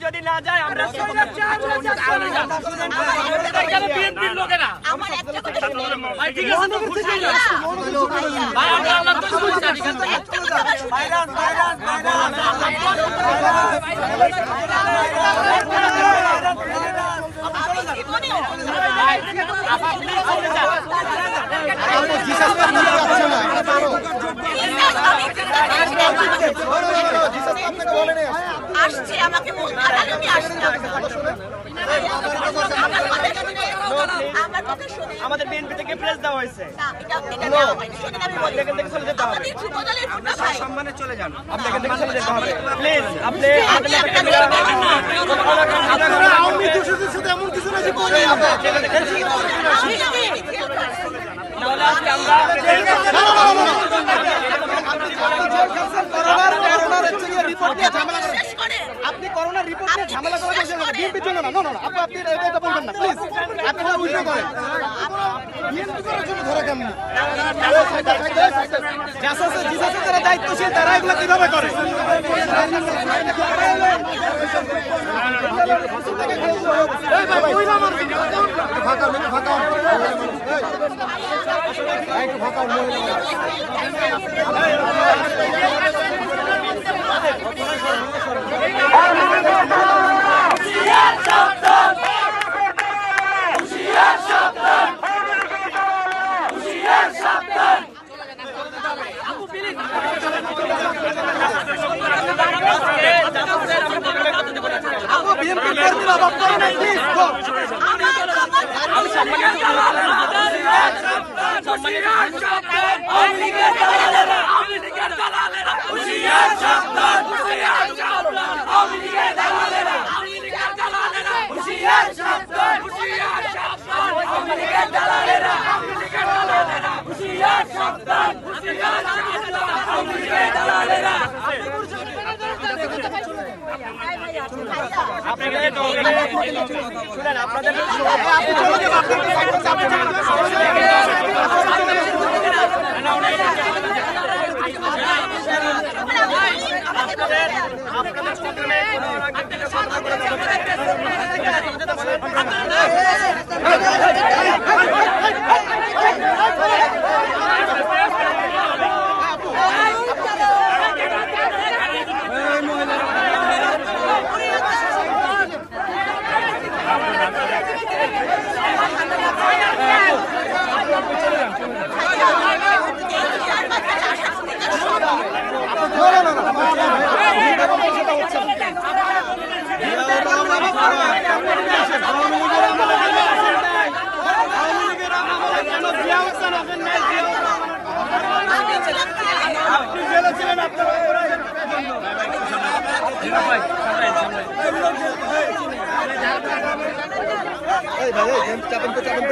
যদি না যায় আমরা আসছে আমাকে আমাদের বিএনপি থেকে প্রেস দেওয়া হয়েছে সম্মানে চলে যান আপনাকে দেখে চলে যেতে হবে প্লিজ আপনি এমন কিছু না যে করে আপনি করোনা রিপোর্ট নিয়ে ঝামেলা করা বলছেন না বিএনপির জন্য না না আপনি এটা বলবেন না প্লিজ আপনি না উল্টো করেন বিএনপি করার জন্য ধরে কেমন জাসাসের জিসাসের যারা দায়িত্বশীল তারা এগুলো কিভাবে করে চাপেন